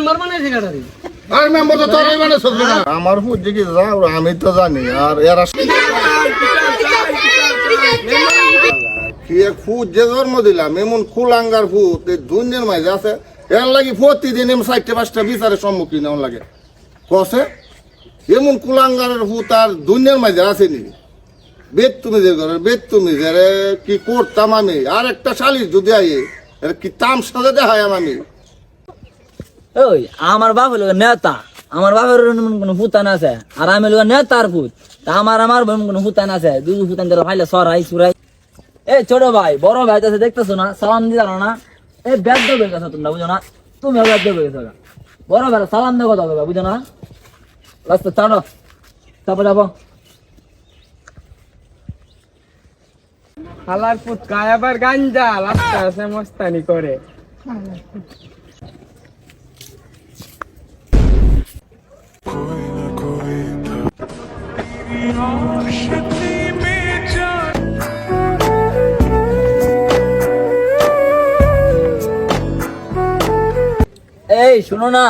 Member বানাইছে কাটারি আর member তো তোরাই বানাইছ না আমার বুদ্ধি কি যাও আমি তো জানি আর এরা কি এক ফুট যে জন্ম দিলাম এমন কুলাঙ্গার ফুট এই দুনিয়ার মাঝে আছে এর লাগি প্রতিদিন এমন 4-5টা বিচারের সম্মুখীন হওয়ার লাগে কসে এমন কুলাঙ্গারের ফুট আর দুনিয়ার মাঝে আসেনি বেদ তুমি যে ঘরের বেদ তুমি যে কি করতাম আমি আর একটা শালিশ যদি আইয়ে কি তামসা দেখাই আমি ওই আমার বাপ হলো নেতা আমার বাপের কোনো ফুতান আছে আর আমি হলো নেতার ফুত আমার কোনো ফুতান আছে দুই ফুতান ধরে ভাইলে সরাই সুরাই এ ছোট ভাই বড় ভাই আছে দেখতেছো না সালাম দিয়ে জানো না এই ব্যাগ দেবে গেছো তোমরা বুঝো না তুমি ব্যাগ দেবে গেছো বড় ভাই সালাম দেবো কথা বুঝো না রাস্তা চাড়ো তারপর যাবো হালার পুত কায় আবার গাঞ্জা লাস্তা আছে মস্তানি করে এই শুনো না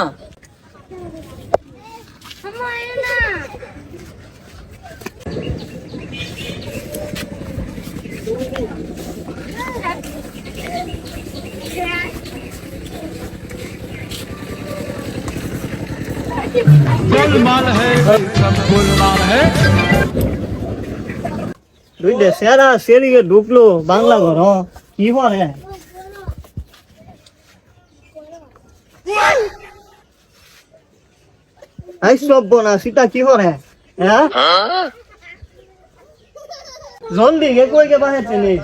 গোলমাল হ্যায় সব গোলমাল হ্যায় দুইটা সেরা সেরিকে ঢুকলো বাংলা ঘর কি করে আই সব বোনা সীতা কি করে হ্যাঁ জলদি গে কই গে বাহেছে নেই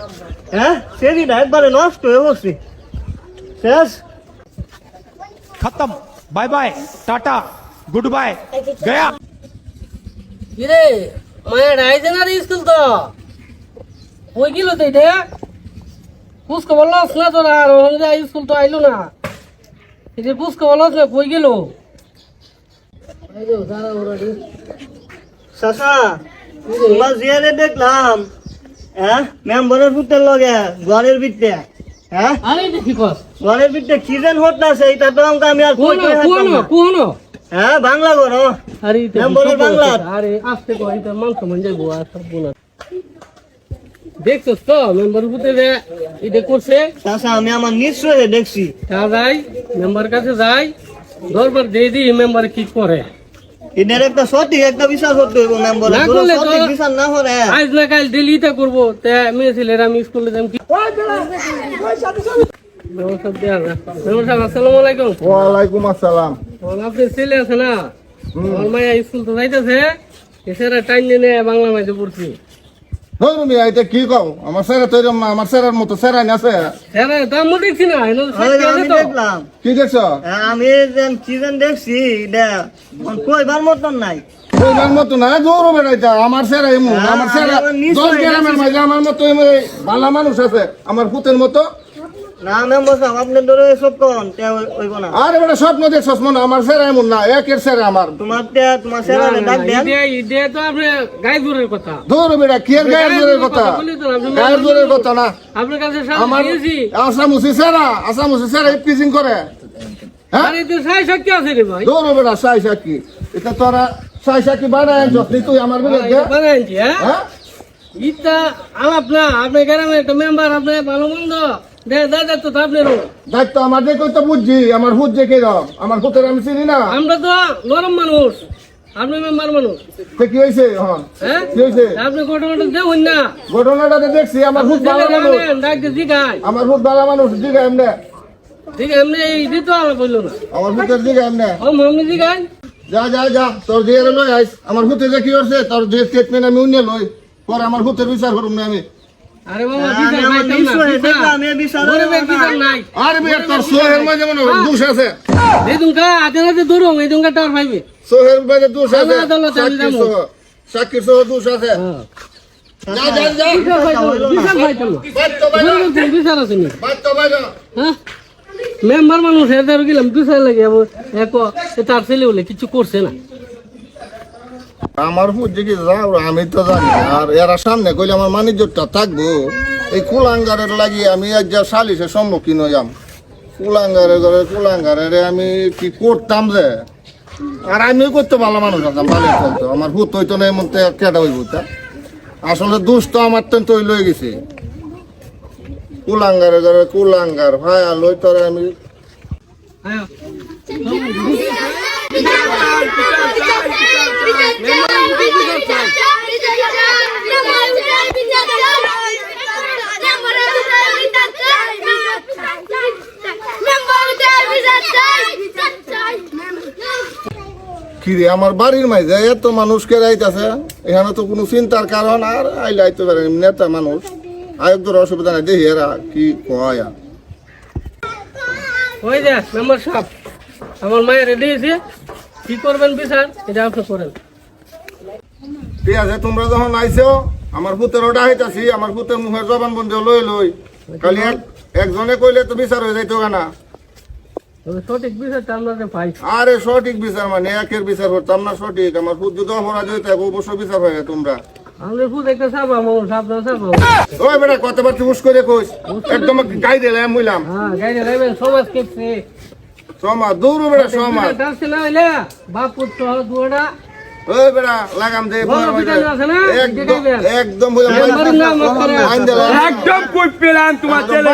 হ্যাঁ সেরিটা একবারে নষ্ট হয়ে বসছে শেষ खत्म bye bye tata good bye गया কিরে মায়া রাইজে না স্কুল তো কই গেল তো এটা কুসকে বললাস না তোরা আর স্কুল তো আইলো না এটা কুসকে বললাস না কই গেল চাচা তোমার জিয়ারে দেখলাম হ্যাঁ মেম্বারের পুতের লগে ঘরের ভিতরে হ্যাঁ আরে দেখি কস ঘরের ভিতরে কি যেন হত না সেইটা তো আমি আর কই কই হাঁটতাম না। কোন হ্যাঁ বাংলা ঘর আরে মেম্বারের বাংলা আরে আস্তে কই তো মাংস মন যাইবো আর সব বলা দেখছস তো মেম্বার পুতে যে এটা করছে চাচা আমি আমার নিশ্চয় দেখছি তা যাই মেম্বার কাছে যাই দরবার দিয়ে দি মেম্বার কি করে এদের একটা সঠিক একটা বিচার করতে হইব মেম্বার না করলে তো সঠিক বিচার না করে আজ না কাল দিল্লিতে করবো তে মেয়ে ছেলেরা আমি স্কুলে যাম কি আসসালামু আলাইকুম ওয়ালাইকুম আসসালাম আপনি ছেলে আছে না আমার মায়া স্কুল তো যাইতেছে এছাড়া টাইম নিয়ে বাংলা মাইতে পড়ছি ধরুন মিয়া এটা কি কও আমার স্যার তো এরকম আমার স্যারের মতো স্যারাই আছে হ্যাঁ দাম দেখছি না আমি দেখলাম কি দেখছো হ্যাঁ, আমি যেন কি যেন দেখছি কইবার মতন নাই ওইবার মতো না জোর বেড়াইতা আমার স্যার এমন হ্যাঁ, আমার স্যার আমি নিশ্চয়ই 10 গ্রামের মাঝে আমার মতো ভালো মানুষ আছে আমার পুতের মতো না মেম্বার সাহেব আপনি ধরে এসব কোন হইব না আরে বেটা স্বপ্ন দেখছস মনে আমার স্যার এমন না একের স্যার আমার তোমার সেরা ডাক দেন ইডে তো আপনি গায়ে দূরের কথা ধর বেটা কি এর গায়ের জোরের কথা গায়ের জোরের কথা না আপনার কাছে আমার দিয়েছি আসামুসি স্যার পিচিং করে হ্যাঁ আরে তো সাই শক্তি আছে রে ভাই ধর বেটা সাই সাকি এটা তোরা সাই সাকি বানায় যতই তুই আমার বিরুদ্ধে বানাইছি হ্যাঁ হ্যাঁ ইটা আলাপ না আপনি গ্রামে একটা মেম্বার আপনি ভালো মন্দ দায়িত্ব তো আপনারও দায়িত্ব আমার দেখে তো বুঝছি আমার হুদ যে কিরম আমার হুতের আমি চিনি না আমরা তো নরম মানুষ আপনি মেম্বার মানুষ তো কি হয়েছে হ্যাঁ হ্যাঁ কি হয়েছে আপনি ঘটনাটা দেখুন না ঘটনাটা তো দেখছি আমার হুদ ভালো মানুষ ডাক্তার জিগায় আমার হুদ ভালো মানুষ দিঘা এমনি ঠিক এমনি এই দিতে আলাপ বললো না আমার হুতের দিঘা এমনি ও মামনি জিগায় যা যা যা তোর দিয়ে লই আইস আমার হুতে যে কি করছে তোর যে স্টেটমেন্ট আমি উনিয়ে লই পরে আমার হুতের বিচার করুম না আমি আরে বাবা আমি বিচার আমার নাই নিশ্চয় দেখলাম এই বিচার গরিবের বিচার নাই আরে মেয়ে তোর সোহের মাঝে মনে হয় দোষ আছে এই দুঙ্কা আতে রাতে দূর এই দুঙ্কা টাওয়ার পাইবে সোহের মাঝে দোষ আছে আল্লাহ আদালতে আমি যাবো। সাক্ষীর সহ দোষ আছে যা যা যা বিচার পাইতো না বাইতো বাইতো গরিবের বিচার আছে নি বাইতো বাইতো হ্যাঁ মেম্বার মানুষ এদের গেলাম বিচার লাগে এক তার ছেলে বলে কিছু করছে না আমার বুঝছি কি যাও আমি তো জানি আর এরা সামনে কইলে আমার মানিজ্যটা থাকবো এই কুলাঙ্গারের লাগিয়ে আমি এক যা সালিশের সম্মুখীন হইয়াম কুলাঙ্গারে ঘরে কুলাঙ্গারে রে আমি কি করতাম যে, আর আমিও করতে ভালো মানুষ আছিলাম, ভালো চলতো। আমার ভূত হইতো না এমন কেটা হইব, আসলে দুষ্ট আমার তো লয়ে গেছে। কুলাঙ্গারে ঘরে কুলাঙ্গার ভাই আর লই তোরে আমি আয় কিরে আমার বাড়ির মাঝে এত মানুষকে রাইতেছে, এখানে তো কোনো চিন্তার কারণ আর আইলে আইতে পারে নেতা মানুষ আয়োগদের অসুবিধা নাই, দেখি এরা কি কয়। ওই যে মেম্বার সাহেব, আমার মায়ের রেডি হয়েছে, কি করবেন বিচার এটা আপনি করেন। ঠিক আছে, তোমরা যখন আইছো আমার ভূতের ওটা হইতাছি, আমার ভূতের মুখের জবান বন্ধ লই লই, খালি একজনে কইলে তো বিচার হয়ে যাইতো না। তবে সঠিক বিচারটা আমরা পাই। আরে সঠিক বিচার মানে একের বিচার করতাম না, সঠিক আমার ভূত যদি অপরাধ হইতে অবশ্যই বিচার হয়ে তোমরা। আমাদের ফুট একটা সাপ আমার সাবধান সাপ। ওই বেটা কথাবার্তা হুশ করে কইস, একদম গাই দিলাম মুইলাম। হ্যাঁ গাইডে রাখবেন, সমাজ কেটছে সমাজ দূর বেটা সমাজ। ডাকছে না হইলে বাপ পুত্র দুয়াটা ওই বেটা লাগাম দে একদম একদম কুইক পেলাম তোমার ছেলে,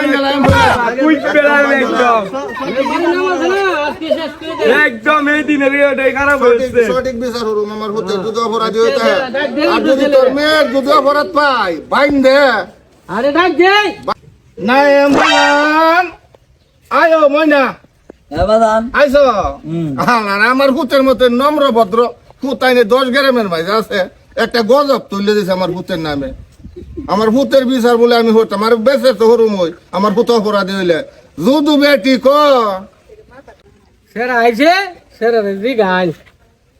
কুইক পেলাম একদম, একদম এই দিনের রেডি খারাপ হয়েছে। সঠিক বিচার হরুম আমার হতে যদি অপরাধ হইতে, আর যদি তোর মেয়ের যদি অপরাধ পাই বাইন দে। আরে ডাক দেই না এমন আয়ো ময়না বাদান আইসো। আর আমার ভূতের মতো নম্র ভদ্র ভূত আইনে 10 গ্রামের মাঝে আছে, একটা গজব তুলে দিছে আমার ভূতের নামে। আমার ভূতের বিচার বলে আমি হতাম, আর বেঁচে তো হরুম হই আমার ভূত অপরাধী হইলে যদু বেটি ক সেরা আইছে, সেরা রে জিগান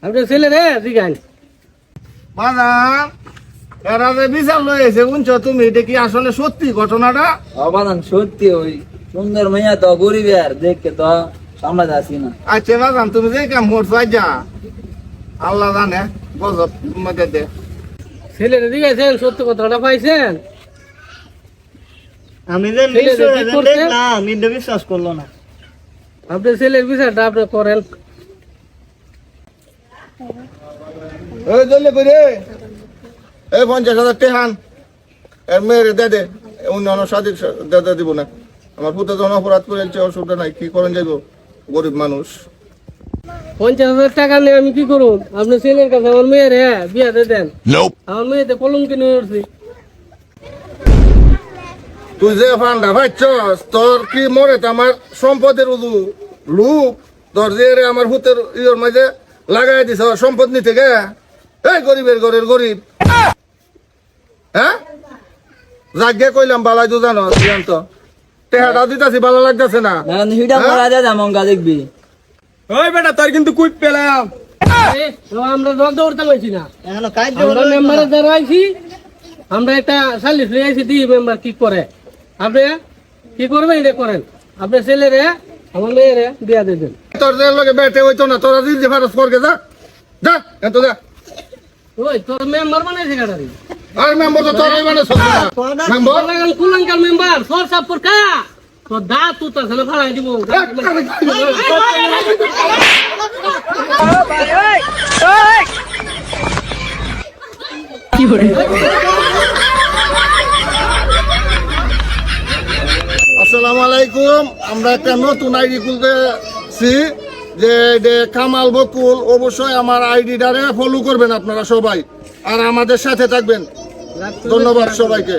আপনি ছেলে রে জিগান। বাবা এরা যে বিচার লয়েছে শুনছো তুমি, এটা কি আসলে সত্যি ঘটনাটা? বাদান সত্যি ওই সুন্দর মাইয়া তো গরিবের দেখে তো সামলা যাচ্ছি না। আচ্ছা বাজান তুমি যে কাম করছো যা আল্লাহ জানে গজব মধ্যে দে। ছেলে রে জিগাইছেন, সত্য কথাটা পাইছেন? আমি যে দেখলাম এটা বিশ্বাস করলো না। আপনি ছেলের বিচারটা আপনি করেন। ওই দলে করে এই 50,000 টেহান এর মেয়ের দে দে, অন্য স্বাধীন দাদা দিব না। আমার পুত্র যখন অপরাধ করেছে অসুবিধা নাই, কি করেন যাইব গরিব মানুষ। 50,000 টাকা নিয়ে আমি কি করুন? আপনি ছেলের কাছে আমার মেয়ের বিয়া দিয়ে দেন। আমার মেয়েতে কলঙ্কি নিয়ে উঠছি। তুই যে ফান্ডা ভাইছস তোর কি মরে আমার সম্পদের লুক তোর যে আমার ভূতের ইয়ের মাঝে লাগাই দিছ সম্পদ নিতে গে। এই গরিবের ঘরের গরিব, হ্যাঁ যাকে কইলাম বালাই তো জানো তো টেহাটা দিতাছি ভালো লাগতেছে না। হিডা মরা যা মঙ্গা দেখবি। ওই বেটা তোর কিন্তু কুইক পেলাম। আমরা রদ উঠতে পারছি না, এখনো কাজ আমরা মেম্বারের দ্বারা আইছি, আমরা একটা সালিশ লিয়ে আইছি, দিই মেম্বার কি করে। আপনি কি করবেন এটা করেন, আপনি ছেলেরে আমার মেয়েরে বিয়া দিয়ে দেন। তোর যে লগে বেটে হইতো না, তোরা দিন যে ফারস করকে যা যা এত যা। ওই তোর মেম্বার বানাইছে কাটারি, আর মেম্বার তো তোর মানে মেম্বার কুলাঙ্কার মেম্বার সর সাপ পর কা তো দা তু তো খানা ফালাই দিব। আসসালামু আলাইকুম। আমরা একটা নতুন আইডি খুলতেছি, যে কামাল বকুল। অবশ্যই আমার আইডিটারে ফলো করবেন আপনারা সবাই, আর আমাদের সাথে থাকবেন। ধন্যবাদ সবাইকে।